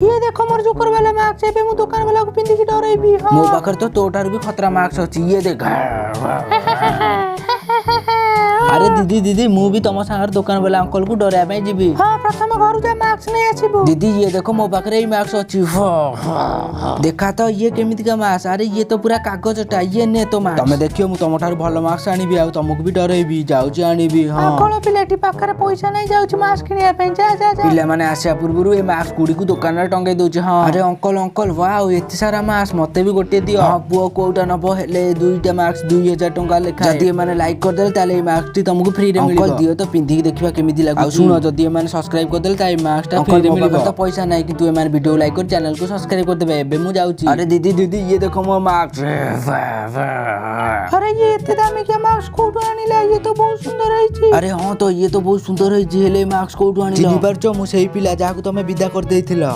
ये देखो मोर जोकर वाला मास्क है, मु दुकान वाला को पिंदी की डरेबी। हां मो पाखर तो तोटार भी खतरा मास्क अछि, ये देख। अरे दीदी दीदी मु भी तम संगर दुकान वाला अंकल को डराया पे जीबी। हां प्रथम घर जा मास्क नै आछिबो। दीदी ये देखो मो पाखर ए मास्क अछि। देखा तो ये केमिति का मास्क? अरे ये तो पूरा कागजटा, ये ने तो मास्क। तमे देखियो मु तमठार भलो मास्क आनिबी आ तमको भी डरेबी, जाउची आनिबी। हां अंकल पिलेटी पाखर पैसा नै जाउची मास्क किनिया पे, जा जा जा। पिले माने आसिया पूर्वरु ए मास्क गुडी को दुकान रे टंगे दोची। हां अरे अंकल अंकल वाओ एते सारा मास्क मते भी गोटे दियो। हां पुओ कोउटा नबो हेले दुईटा मास्क 2000 टंका लेखा। जदी माने लाइक कर देले ताले ए मास्क टी तुमको फ्री रे मिलिबो। अंकल दियो तो पिंदी की देखिबा केमिति लागु। आ सुनो जदी ए माने सब्सक्राइब कर देले ताई मास्क टा फ्री रे मिलिबो। तो पैसा नै कि तू ए माने वीडियो लाइक कर चैनल को सब्सक्राइब कर देबे। एबे मु जाउची। अरे दीदी दीदी ये देखो मो मास्क। अरे ये एते दामी के मास्क कोठो आनिला? ये तो बहुत सुंदर है। अरे हां तो ये तो बहुत सुंदर है। हेले मास्क कोठो आनिला? चिनी परचो मु सेही पिला जाकू तमे विदा कर देइथिलो।